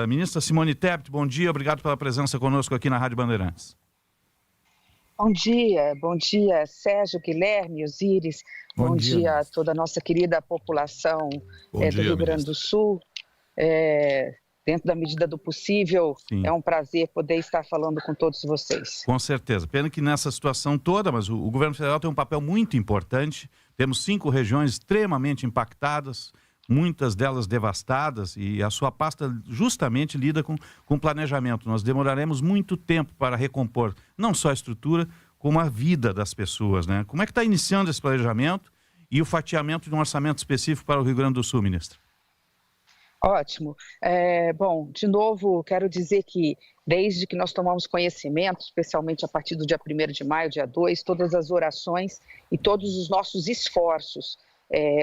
Ministra Simone Tebet, bom dia, obrigado pela presença conosco aqui na Rádio Bandeirantes. Bom dia Sérgio, Guilherme, Osíris, bom dia a toda a nossa querida população do Rio Grande do Sul. Dentro da medida do possível, sim, é um prazer poder estar falando com todos vocês. Com certeza. Pena que nessa situação toda, mas o governo federal tem um papel muito importante. Temos 5 regiões extremamente impactadas, muitas delas devastadas, e a sua pasta justamente lida com planejamento. Nós demoraremos muito tempo para recompor não só a estrutura, como a vida das pessoas, né? Como é que está iniciando esse planejamento e o fatiamento de um orçamento específico para o Rio Grande do Sul, ministra? Ótimo. Bom, de novo, quero dizer que desde que nós tomamos conhecimento, especialmente a partir do dia 1º de maio, dia 2, todas as orações e todos os nossos esforços,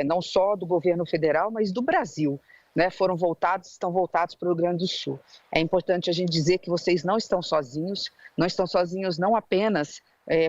não só do governo federal, mas do Brasil, né, estão voltados para o Rio Grande do Sul. É importante a gente dizer que vocês não estão sozinhos não apenas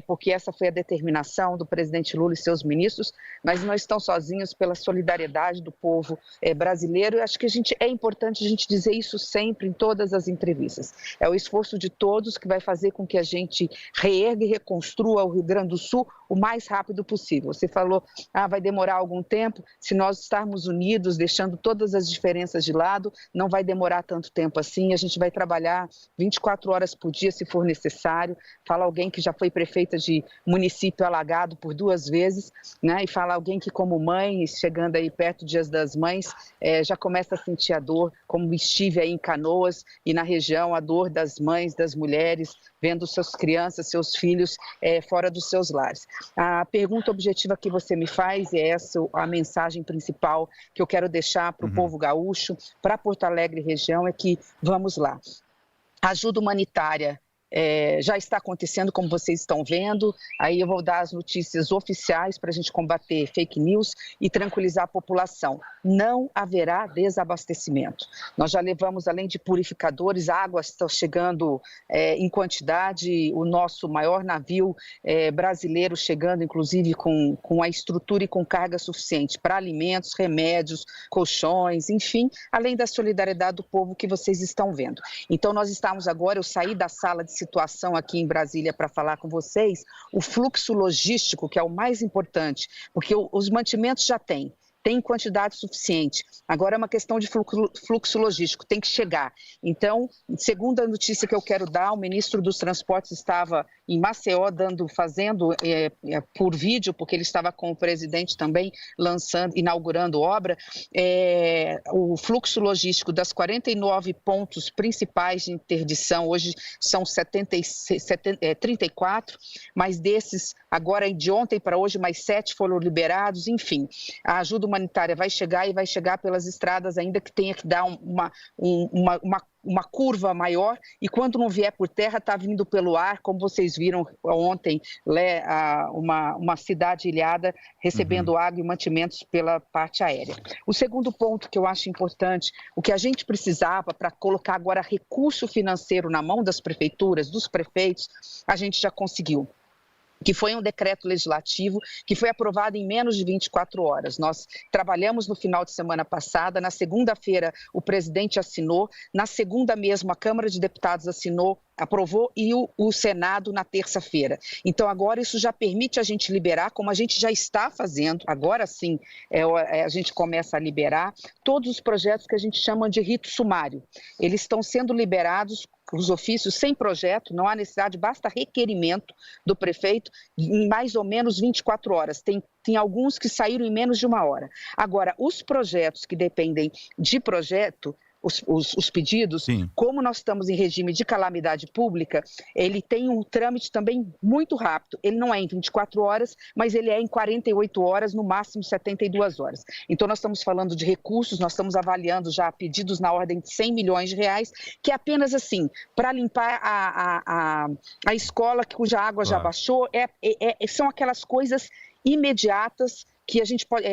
porque essa foi a determinação do presidente Lula e seus ministros, mas não estão sozinhos pela solidariedade do povo brasileiro. Eu acho que é importante a gente dizer isso sempre em todas as entrevistas. É o esforço de todos que vai fazer com que a gente reerga e reconstrua o Rio Grande do Sul o mais rápido possível. Você falou, vai demorar algum tempo. Se nós estarmos unidos, deixando todas as diferenças de lado, não vai demorar tanto tempo assim. A gente vai trabalhar 24 horas por dia, se for necessário. Fala alguém que já foi prefeita de município alagado por 2 vezes, né? E fala alguém que, como mãe, chegando aí perto do Dia das Mães, já começa a sentir a dor, como estive aí em Canoas e na região, a dor das mães, das mulheres, vendo suas crianças, seus filhos fora dos seus lares. A pergunta objetiva que você me faz é essa, a mensagem principal que eu quero deixar para o povo gaúcho, para Porto Alegre região, é que vamos lá. Ajuda humanitária já está acontecendo, como vocês estão vendo. Aí eu vou dar as notícias oficiais para a gente combater fake news e tranquilizar a população. Não haverá desabastecimento. Nós já levamos, além de purificadores, água está chegando em quantidade. O nosso maior navio brasileiro chegando, inclusive, com a estrutura e com carga suficiente para alimentos, remédios, colchões, enfim, além da solidariedade do povo que vocês estão vendo. Então, nós estamos agora, eu saí da sala de situação aqui em Brasília para falar com vocês, o fluxo logístico, que é o mais importante, porque os mantimentos já tem quantidade suficiente. Agora é uma questão de fluxo logístico, tem que chegar. Então, segunda notícia que eu quero dar, o ministro dos Transportes estava em Maceió fazendo por vídeo, porque ele estava com o presidente também inaugurando obra, o fluxo logístico das 49 pontos principais de interdição, hoje são 34, mas desses, agora de ontem para hoje, mais 7 foram liberados, enfim, a ajuda humanitária vai chegar e vai chegar pelas estradas, ainda que tenha que dar uma curva maior, e quando não vier por terra, está vindo pelo ar, como vocês viram ontem, uma cidade ilhada recebendo água e mantimentos pela parte aérea. O segundo ponto que eu acho importante, o que a gente precisava para colocar agora recurso financeiro na mão das prefeituras, dos prefeitos, a gente já conseguiu, que foi um decreto legislativo que foi aprovado em menos de 24 horas. Nós trabalhamos no final de semana passada, na segunda-feira o presidente assinou, na segunda mesmo a Câmara de Deputados aprovou e o Senado na terça-feira. Então agora isso já permite a gente liberar, como a gente já está fazendo, agora sim a gente começa a liberar todos os projetos que a gente chama de rito sumário. Eles estão sendo liberados, os ofícios sem projeto, não há necessidade, basta requerimento do prefeito em mais ou menos 24 horas. Tem alguns que saíram em menos de 1 hora. Agora, os projetos que dependem de projeto, os pedidos, sim, como nós estamos em regime de calamidade pública, ele tem um trâmite também muito rápido. Ele não é em 24 horas, mas ele é em 48 horas, no máximo 72 horas. Então nós estamos falando de recursos, nós estamos avaliando já pedidos na ordem de 100 milhões de reais, que é apenas assim, para limpar a escola cuja água já baixou, são aquelas coisas imediatas que a gente pode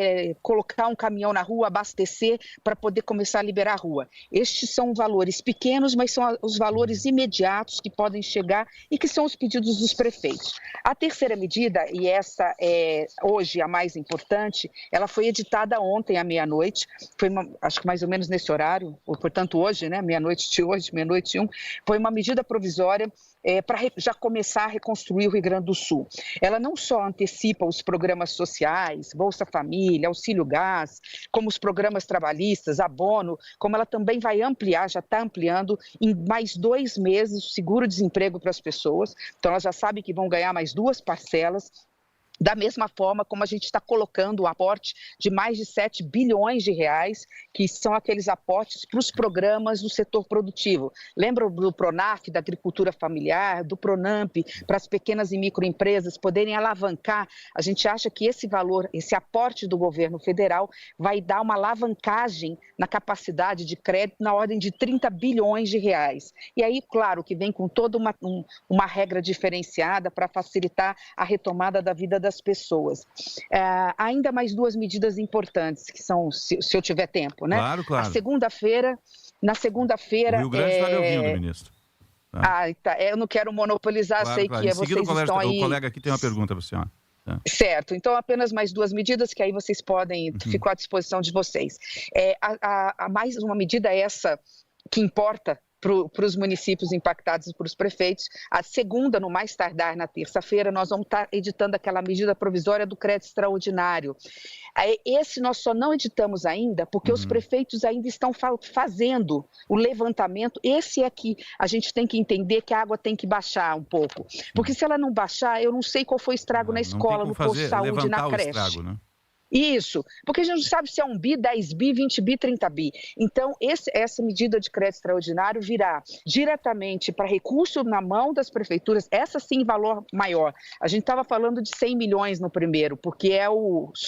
colocar um caminhão na rua, abastecer para poder começar a liberar a rua. Estes são valores pequenos, mas são os valores imediatos que podem chegar e que são os pedidos dos prefeitos. A terceira medida, e essa é hoje a mais importante, ela foi editada ontem à meia-noite, acho que mais ou menos nesse horário, ou, portanto hoje, né, meia-noite de hoje, meia-noite e 1, foi uma medida provisória para já começar a reconstruir o Rio Grande do Sul. Ela não só antecipa os programas sociais, Bolsa Família, Auxílio Gás, como os programas trabalhistas, abono, como ela também vai ampliar, já está ampliando em mais 2 meses o seguro-desemprego para as pessoas. Então, ela já sabe que vão ganhar mais 2 parcelas. Da mesma forma como a gente está colocando o aporte de mais de 7 bilhões de reais, que são aqueles aportes para os programas do setor produtivo. Lembra do Pronaf, da agricultura familiar, do Pronamp, para as pequenas e microempresas poderem alavancar? A gente acha que esse valor, esse aporte do governo federal vai dar uma alavancagem na capacidade de crédito na ordem de 30 bilhões de reais. E aí, claro, que vem com toda uma regra diferenciada para facilitar a retomada da vida das pessoas. Ainda mais 2 medidas importantes, que são, se eu tiver tempo, né? Claro. Na segunda-feira... O Rio Grande está lhe ouvindo, ministro. Tá. Eu não quero monopolizar, sei que em seguida, vocês estão aí... O colega aqui tem uma pergunta para a senhora. Certo, então apenas mais 2 medidas que aí vocês podem, ficar à disposição de vocês. Mais uma medida essa que importa para os municípios impactados e para os prefeitos. A segunda, no mais tardar na terça-feira, nós vamos estar editando aquela medida provisória do crédito extraordinário. Esse nós só não editamos ainda porque os prefeitos ainda estão fazendo o levantamento. Esse é que a gente tem que entender que a água tem que baixar um pouco. Porque se ela não baixar, eu não sei qual foi o estrago na escola, no posto de saúde, na creche. Estrago, né? Isso, porque a gente não sabe se é 1 bi, 10 bi, 20 bi, 30 bi. Então, essa medida de crédito extraordinário virá diretamente para recurso na mão das prefeituras, essa sim, valor maior. A gente estava falando de 100 milhões no primeiro, porque é vamos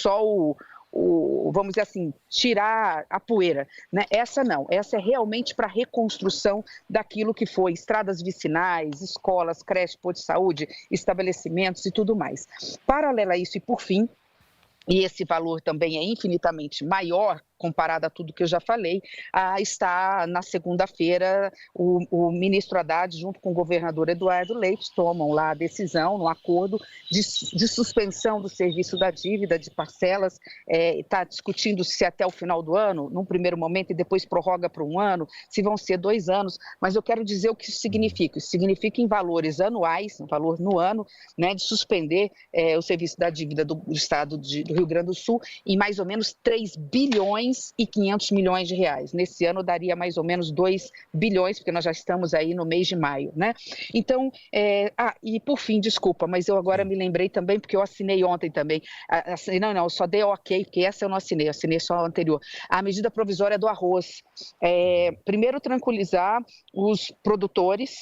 dizer assim, tirar a poeira, né? Essa não, essa é realmente para reconstrução daquilo que foi estradas vicinais, escolas, creche, posto de saúde, estabelecimentos e tudo mais. Paralelo a isso, e por fim, e esse valor também é infinitamente maior, comparado a tudo que eu já falei, está na segunda-feira o ministro Haddad, junto com o governador Eduardo Leite, tomam lá a decisão, no acordo de suspensão do serviço da dívida de parcelas, está discutindo se até o final do ano, num primeiro momento, e depois prorroga para 1 ano, se vão ser 2 anos, mas eu quero dizer o que isso significa. Isso significa em valores anuais, um valor no ano, né, de suspender o serviço da dívida do estado do Rio Grande do Sul em mais ou menos 3 bilhões e 500 milhões de reais. Nesse ano daria mais ou menos 2 bilhões, porque nós já estamos aí no mês de maio, né? Então, e por fim, desculpa, mas eu agora me lembrei também, porque eu assinei ontem também, eu só dei ok, porque essa eu não assinei só a anterior. A medida provisória do arroz. Primeiro, tranquilizar os produtores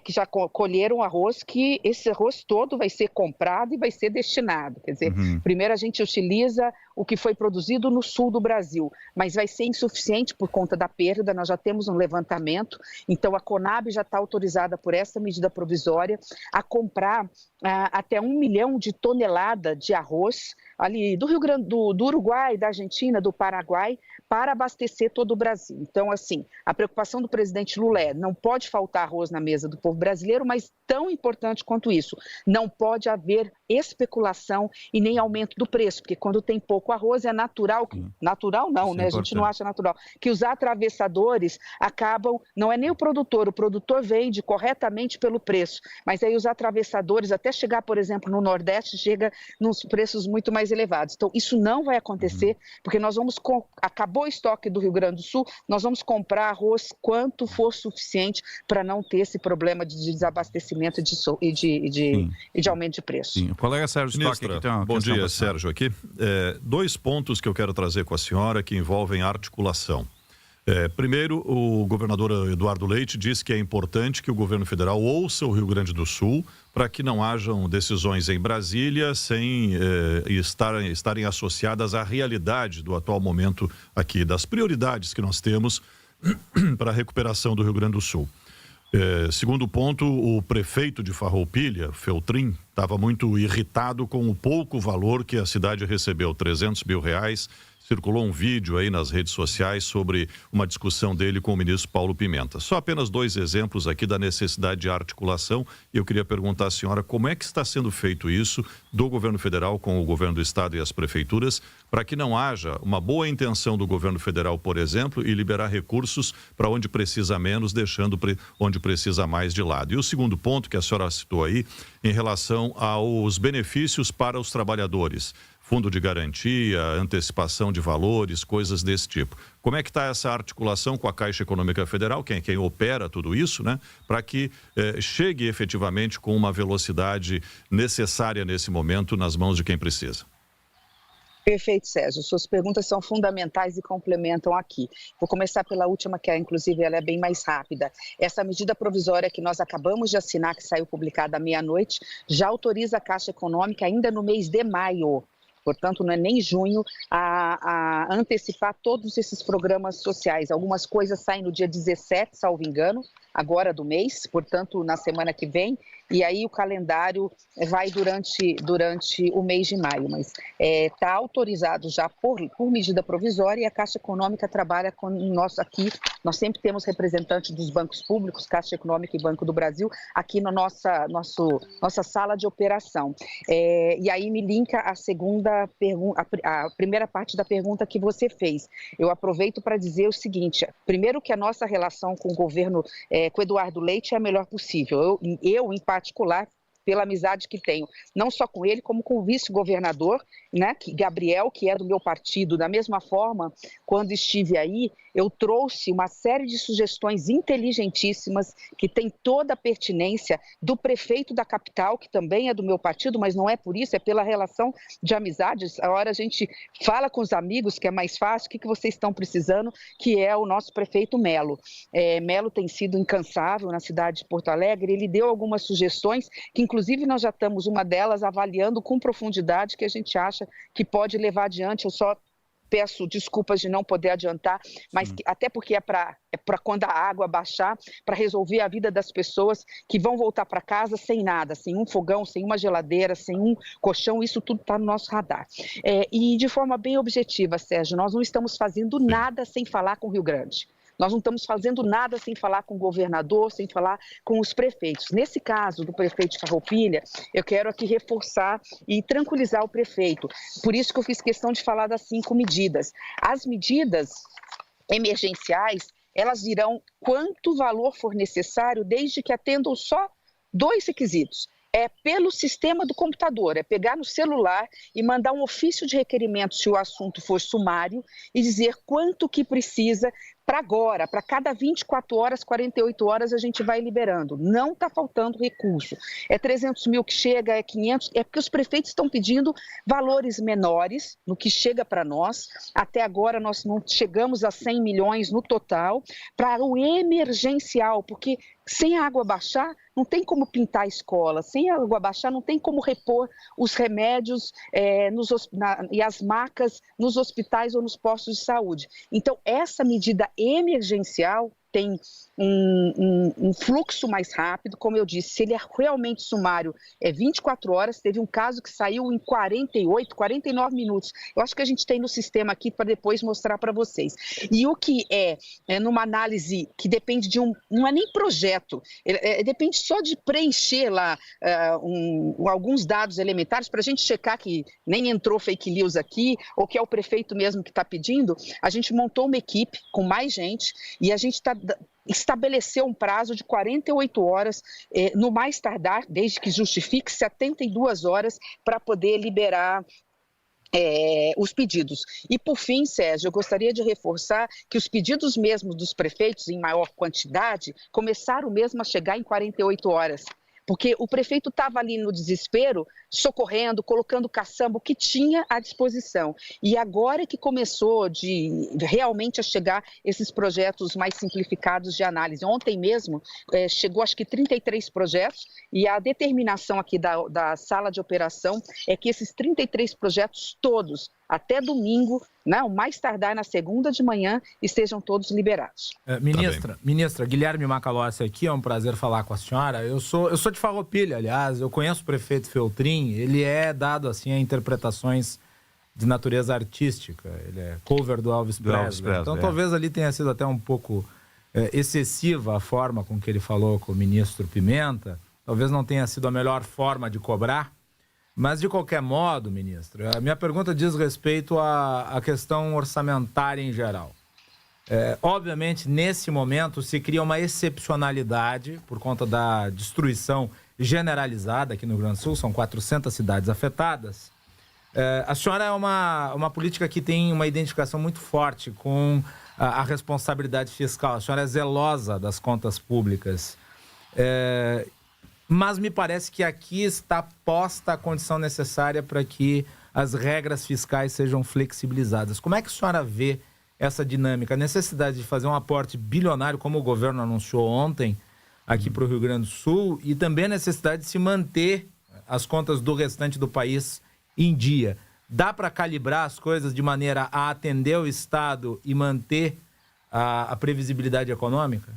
que já colheram arroz, que esse arroz todo vai ser comprado e vai ser destinado. Quer dizer, primeiro a gente utiliza o que foi produzido no sul do Brasil, mas vai ser insuficiente por conta da perda. Nós já temos um levantamento, então a Conab já está autorizada por essa medida provisória a comprar até 1 milhão de tonelada de arroz ali do Rio Grande do Uruguai, da Argentina, do Paraguai, para abastecer todo o Brasil. Então, assim, a preocupação do presidente Lula não pode faltar arroz na mesa do povo brasileiro, mas tão importante quanto isso, não pode haver especulação e nem aumento do preço, porque quando tem pouco arroz é natural, natural não, né? A gente não acha natural, que os atravessadores acabam, não é nem o produtor vende corretamente pelo preço, mas aí os atravessadores, até chegar, por exemplo, no Nordeste, chega nos preços muito mais elevados. Então, isso não vai acontecer, porque nós vamos, acabou o estoque do Rio Grande do Sul, nós vamos comprar arroz quanto for suficiente para não ter esse problema de desabastecimento e de aumento de preço. Sim. O colega Sérgio Stock aqui tem uma Bom dia, Sérgio aqui. 2 pontos que eu quero trazer com a senhora que envolvem articulação. Primeiro, o governador Eduardo Leite disse que é importante que o governo federal ouça o Rio Grande do Sul para que não hajam decisões em Brasília sem estarem associadas à realidade do atual momento aqui, das prioridades que nós temos para a recuperação do Rio Grande do Sul. Segundo ponto, o prefeito de Farroupilha, Feltrin, estava muito irritado com o pouco valor que a cidade recebeu, R$300 mil. Circulou um vídeo aí nas redes sociais sobre uma discussão dele com o ministro Paulo Pimenta. Só apenas 2 exemplos aqui da necessidade de articulação. E eu queria perguntar à senhora como é que está sendo feito isso do governo federal com o governo do estado e as prefeituras, para que não haja uma boa intenção do governo federal, por exemplo, e liberar recursos para onde precisa menos, deixando onde precisa mais de lado. E o segundo ponto que a senhora citou aí, em relação aos benefícios para os trabalhadores. Fundo de garantia, antecipação de valores, coisas desse tipo. Como é que está essa articulação com a Caixa Econômica Federal, quem opera tudo isso, né? Para que chegue efetivamente com uma velocidade necessária nesse momento nas mãos de quem precisa. Perfeito, Sérgio. Suas perguntas são fundamentais e complementam aqui. Vou começar pela última, que inclusive ela é bem mais rápida. Essa medida provisória que nós acabamos de assinar, que saiu publicada à meia-noite, já autoriza a Caixa Econômica ainda no mês de maio. Portanto, não é nem junho, a antecipar todos esses programas sociais. Algumas coisas saem no dia 17, salvo engano, agora do mês, portanto, na semana que vem, e aí o calendário vai durante o mês de maio, mas está autorizado já por medida provisória e a Caixa Econômica trabalha com nós aqui, nós sempre temos representantes dos bancos públicos, Caixa Econômica e Banco do Brasil, aqui na nossa sala de operação. E aí me linka a segunda pergunta, a primeira parte da pergunta que você fez. Eu aproveito para dizer o seguinte, primeiro que a nossa relação com o governo, com o Eduardo Leite é a melhor possível. Eu em particular, pela amizade que tenho, não só com ele, como com o vice-governador, né, Gabriel, que é do meu partido. Da mesma forma, quando estive aí, eu trouxe uma série de sugestões inteligentíssimas, que tem toda a pertinência do prefeito da capital, que também é do meu partido, mas não é por isso, é pela relação de amizades. A hora a gente fala com os amigos, que é mais fácil, o que vocês estão precisando, que é o nosso prefeito Melo. Melo tem sido incansável na cidade de Porto Alegre, ele deu algumas sugestões, que inclusive nós já estamos, uma delas, avaliando com profundidade, que a gente acha que pode levar adiante. Eu só peço desculpas de não poder adiantar, mas até porque é para quando a água baixar, para resolver a vida das pessoas que vão voltar para casa sem nada, sem um fogão, sem uma geladeira, sem um colchão, isso tudo está no nosso radar. E de forma bem objetiva, Sérgio, nós não estamos fazendo nada sem falar com o Rio Grande. Nós não estamos fazendo nada sem falar com o governador, sem falar com os prefeitos. Nesse caso do prefeito de Farroupilha, eu quero aqui reforçar e tranquilizar o prefeito. Por isso que eu fiz questão de falar das 5 medidas. As medidas emergenciais, elas dirão quanto valor for necessário, desde que atendam só 2 requisitos. Pelo sistema do computador, pegar no celular e mandar um ofício de requerimento se o assunto for sumário e dizer quanto que precisa para agora, para cada 24 horas, 48 horas a gente vai liberando. Não está faltando recurso. 300 mil que chega, 500, porque os prefeitos estão pedindo valores menores no que chega para nós. Até agora nós não chegamos a 100 milhões no total para o emergencial, porque sem a água baixar, não tem como pintar a escola. Sem a água baixar, não tem como repor os remédios e as macas nos hospitais ou nos postos de saúde. Então, essa medida emergencial tem um fluxo mais rápido, como eu disse, se ele é realmente sumário, 24 horas, teve um caso que saiu em 48, 49 minutos. Eu acho que a gente tem no sistema aqui para depois mostrar para vocês. E o que numa análise que depende de não é nem projeto, depende só de preencher lá alguns dados elementares para a gente checar que nem entrou fake news aqui, ou que é o prefeito mesmo que está pedindo. A gente montou uma equipe com mais gente e a gente estabeleceu um prazo de 48 horas, no mais tardar, desde que justifique 72 horas, para poder liberar os pedidos. E, por fim, Sérgio, eu gostaria de reforçar que os pedidos mesmo dos prefeitos, em maior quantidade, começaram mesmo a chegar em 48 horas. Porque o prefeito estava ali no desespero, socorrendo, colocando caçamba, o que tinha à disposição. E agora que começou realmente a chegar esses projetos mais simplificados de análise. Ontem mesmo chegou acho que 33 projetos e a determinação aqui da sala de operação é que esses 33 projetos todos até domingo, né, o mais tardar na segunda de manhã, estejam todos liberados. Ministra, Guilherme Macalossi aqui, é um prazer falar com a senhora. Eu sou de Farroupilha, aliás, eu conheço o prefeito Feltrin, ele é dado assim a interpretações de natureza artística, ele é cover do Elvis Presley. Então talvez ali tenha sido até um pouco excessiva a forma com que ele falou com o ministro Pimenta, talvez não tenha sido a melhor forma de cobrar. Mas, de qualquer modo, ministro, a minha pergunta diz respeito à questão orçamentária em geral. Obviamente, nesse momento, se cria uma excepcionalidade por conta da destruição generalizada aqui no Rio Grande do Sul, são 400 cidades afetadas. A senhora é uma política que tem uma identificação muito forte com a responsabilidade fiscal. A senhora é zelosa das contas públicas. Mas me parece que aqui está posta a condição necessária para que as regras fiscais sejam flexibilizadas. Como é que a senhora vê essa dinâmica? A necessidade de fazer um aporte bilionário, como o governo anunciou ontem, aqui para o Rio Grande do Sul, e também a necessidade de se manter as contas do restante do país em dia. Dá para calibrar as coisas de maneira a atender o Estado e manter a previsibilidade econômica?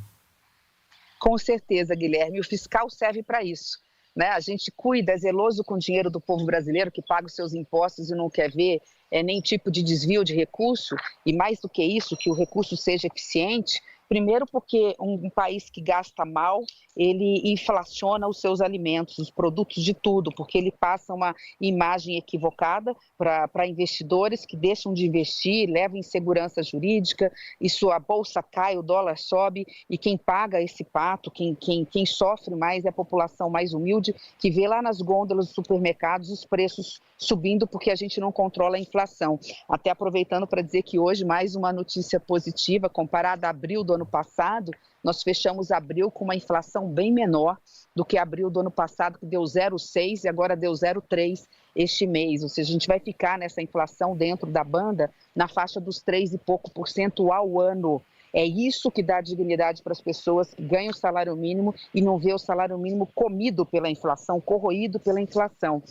Com certeza, Guilherme, o fiscal serve para isso, né? A gente cuida, é zeloso com o dinheiro do povo brasileiro que paga os seus impostos e não quer ver nem tipo de desvio de recurso, e mais do que isso, que o recurso seja eficiente. Primeiro porque um país que gasta mal, ele inflaciona os seus alimentos, os produtos de tudo, porque ele passa uma imagem equivocada para investidores que deixam de investir, levam insegurança jurídica, isso a bolsa cai, o dólar sobe, e quem paga esse pato, quem sofre mais é a população mais humilde, que vê lá nas gôndolas dos supermercados os preços subindo porque a gente não controla a inflação. Até aproveitando para dizer que hoje mais uma notícia positiva, comparada a abril do ano passado, nós fechamos abril com uma inflação bem menor do que abril do ano passado, que deu 0,6 e agora deu 0,3 este mês. Ou seja, a gente vai ficar nessa inflação dentro da banda na faixa dos 3 e pouco por cento ao ano. É isso que dá dignidade para as pessoas que ganham o salário mínimo e não vê o salário mínimo comido pela inflação, corroído pela inflação.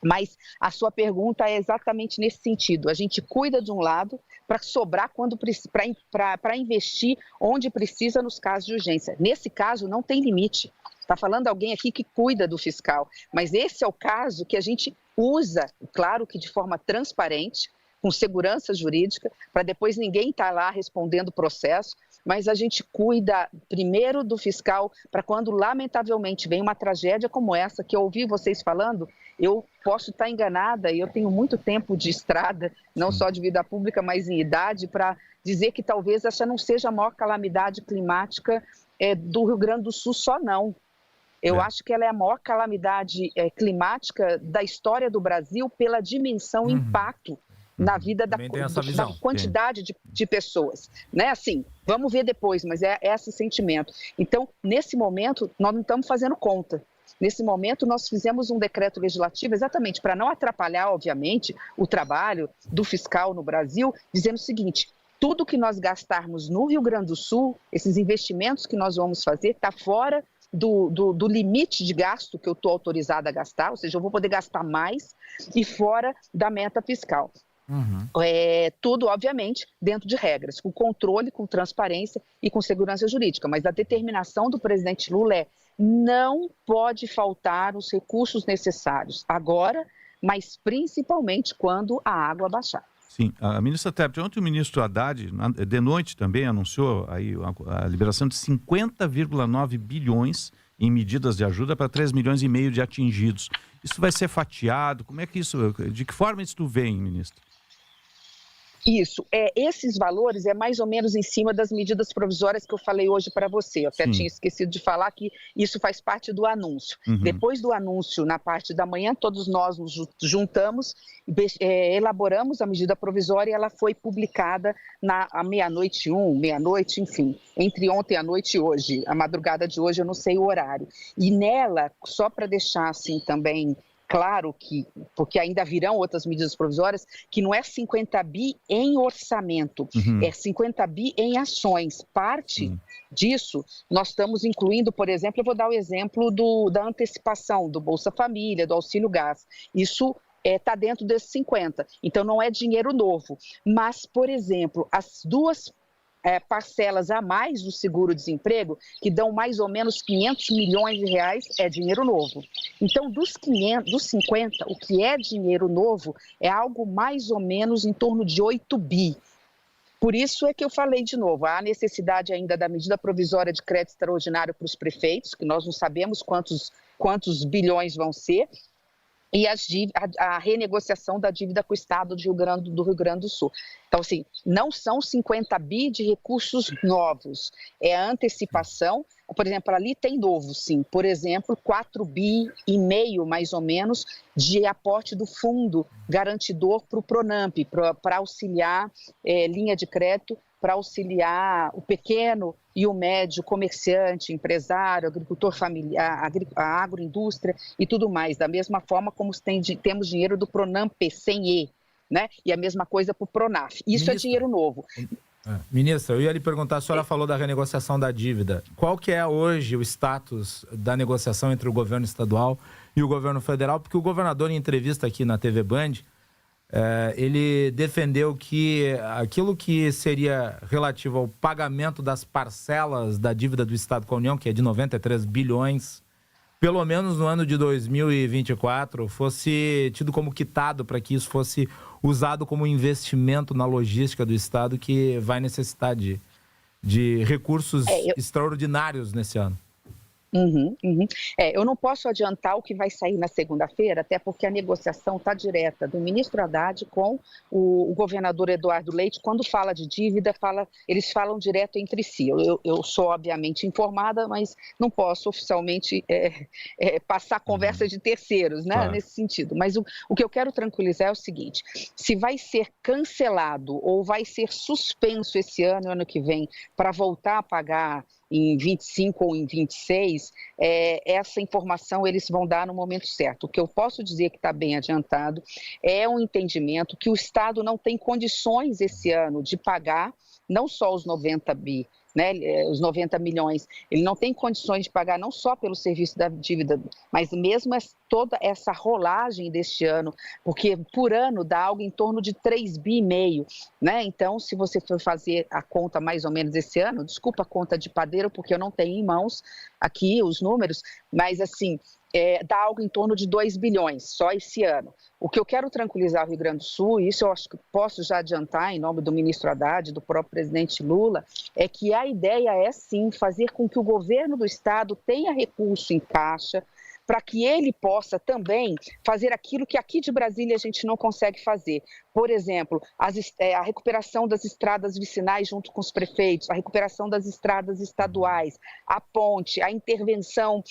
Mas a sua pergunta é exatamente nesse sentido. A gente cuida de um lado para sobrar para investir onde precisa nos casos de urgência. Nesse caso, não tem limite. Está falando alguém aqui que cuida do fiscal. Mas esse é o caso que a gente usa, claro que de forma transparente, com segurança jurídica, para depois ninguém estar lá respondendo o processo, mas a gente cuida primeiro do fiscal para quando, lamentavelmente, vem uma tragédia como essa, que eu ouvi vocês falando, eu posso estar enganada e eu tenho muito tempo de estrada, não só de vida pública, mas em idade, para dizer que talvez essa não seja a maior calamidade climática do Rio Grande do Sul só não. Eu acho que ela é a maior calamidade climática da história do Brasil pela dimensão e impacto na vida da quantidade de pessoas, né? Assim, vamos ver depois, mas é esse sentimento. Então, nesse momento, nós não estamos fazendo conta. Nesse momento, nós fizemos um decreto legislativo exatamente para não atrapalhar, obviamente, o trabalho do fiscal no Brasil, dizendo o seguinte: tudo que nós gastarmos no Rio Grande do Sul, esses investimentos que nós vamos fazer, está fora do limite de gasto que eu estou autorizada a gastar, ou seja, eu vou poder gastar mais e fora da meta fiscal. Tudo, obviamente, dentro de regras, com controle, com transparência e com segurança jurídica. Mas a determinação do presidente Lula não pode faltar os recursos necessários agora, mas principalmente quando a água baixar. Sim, a ministra Tebet, ontem o ministro Haddad, de noite também, anunciou aí a liberação de 50,9 bilhões em medidas de ajuda para 3,5 milhões de atingidos. Isso vai ser fatiado? Como é que isso, de que forma isso vem, ministro? Isso, esses valores é mais ou menos em cima das medidas provisórias que eu falei hoje para você. Eu até tinha esquecido de falar que isso faz parte do anúncio. Depois do anúncio, na parte da manhã, todos nós nos juntamos, elaboramos a medida provisória e ela foi publicada à meia-noite, meia-noite, enfim, entre ontem à noite e hoje. A madrugada de hoje eu não sei o horário. E nela, só para deixar assim também claro que, porque ainda virão outras medidas provisórias, que não é 50 bi em orçamento, é 50 bi em ações. Parte disso, nós estamos incluindo, por exemplo, eu vou dar o exemplo da antecipação do Bolsa Família, do Auxílio Gás. Isso está dentro desses 50. Então, não é dinheiro novo. Mas, por exemplo, as duas parcelas a mais do seguro-desemprego, que dão mais ou menos 500 milhões de reais, é dinheiro novo. Então, dos 50, o que é dinheiro novo é algo mais ou menos em torno de 8 bi. Por isso é que eu falei de novo, há necessidade ainda da medida provisória de crédito extraordinário para os prefeitos, que nós não sabemos quantos bilhões vão ser, e a renegociação da dívida com o Estado do Rio Grande do Sul. Então, assim, não são 50 bi de recursos novos, é a antecipação. Por exemplo, ali tem novo, sim. Por exemplo, 4 bi e meio, mais ou menos, de aporte do fundo garantidor para o Pronamp, para auxiliar linha de crédito, para auxiliar o pequeno e o médio comerciante, empresário, agricultor familiar, a agroindústria e tudo mais. Da mesma forma como temos dinheiro do Pronamp sem E, né? E a mesma coisa para o Pronaf. Isso é dinheiro novo. Ministra, eu ia lhe perguntar, a senhora falou da renegociação da dívida. Qual que é hoje o status da negociação entre o governo estadual e o governo federal? Porque o governador, em entrevista aqui na TV Band, ele defendeu que aquilo que seria relativo ao pagamento das parcelas da dívida do Estado com a União, que é de 93 bilhões, pelo menos no ano de 2024, fosse tido como quitado para que isso fosse usado como investimento na logística do Estado, que vai necessitar de recursos extraordinários nesse ano. Eu não posso adiantar o que vai sair na segunda-feira, até porque a negociação está direta do ministro Haddad com o governador Eduardo Leite. Quando fala de dívida, eles falam direto entre si. Eu sou, obviamente, informada, mas não posso oficialmente passar conversa de terceiros, né, nesse sentido. Mas o que eu quero tranquilizar é o seguinte: se vai ser cancelado ou vai ser suspenso esse ano que vem, para voltar a pagar em 25 ou em 26, essa informação eles vão dar no momento certo. O que eu posso dizer que está bem adiantado é um entendimento que o Estado não tem condições esse ano de pagar não só os 90 bi, né, os 90 milhões, ele não tem condições de pagar não só pelo serviço da dívida, mas mesmo toda essa rolagem deste ano, porque por ano dá algo em torno de 3 bi e meio, né? Então, se você for fazer a conta mais ou menos esse ano, desculpa a conta de padeiro, porque eu não tenho em mãos aqui os números, mas assim, dá algo em torno de 2 bilhões só esse ano. O que eu quero tranquilizar o Rio Grande do Sul, e isso eu acho que posso já adiantar em nome do ministro Haddad, do próprio presidente Lula, é que a ideia é sim fazer com que o governo do estado tenha recurso em caixa, para que ele possa também fazer aquilo que aqui de Brasília a gente não consegue fazer. Por exemplo, a recuperação das estradas vicinais junto com os prefeitos, a recuperação das estradas estaduais, a ponte, a intervenção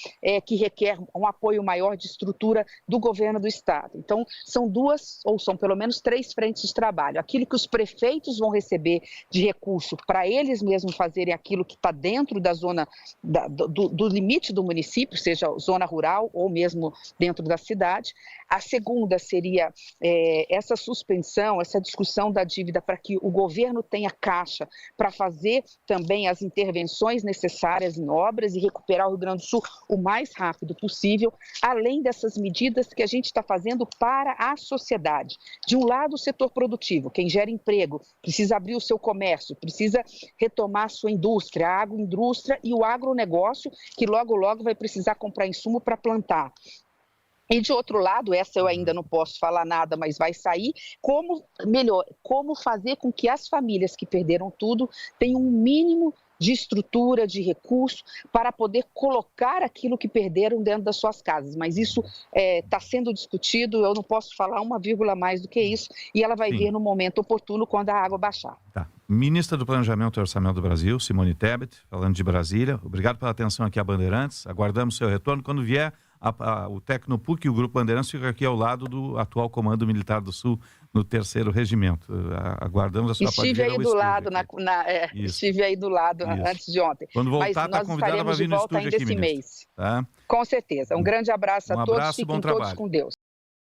que requer um apoio maior de estrutura do governo do estado. Então, são duas, ou são pelo menos 3 frentes de trabalho. Aquilo que os prefeitos vão receber de recurso para eles mesmos fazerem aquilo que está dentro da zona, do limite do município, seja zona rural ou mesmo dentro da cidade. A segunda seria essa suspensão, essa discussão da dívida para que o governo tenha caixa para fazer também as intervenções necessárias em obras e recuperar o Rio Grande do Sul o mais rápido possível, além dessas medidas que a gente está fazendo para a sociedade. De um lado, o setor produtivo, quem gera emprego, precisa abrir o seu comércio, precisa retomar a sua indústria, a agroindústria e o agronegócio, que logo, logo vai precisar comprar insumo para plantar. E de outro lado, essa eu ainda não posso falar nada, mas vai sair, como fazer com que as famílias que perderam tudo tenham um mínimo de estrutura, de recurso, para poder colocar aquilo que perderam dentro das suas casas. Mas isso está sendo discutido, eu não posso falar uma vírgula mais do que isso, e ela vai vir no momento oportuno, quando a água baixar. Tá. Ministra do Planejamento e Orçamento do Brasil, Simone Tebet, falando de Brasília. Obrigado pela atenção aqui a Bandeirantes. Aguardamos seu retorno. Quando vier, o Tecnopuc e o Grupo Bandeirantes ficam aqui ao lado do atual Comando Militar do Sul, no 3º Regimento. Aguardamos a sua partida. Estive aí do lado antes de ontem. Quando voltar, está convidada para vir no estúdio aqui, ministra. Tá? Com certeza. Um grande abraço a todos. Fiquem todos com Deus.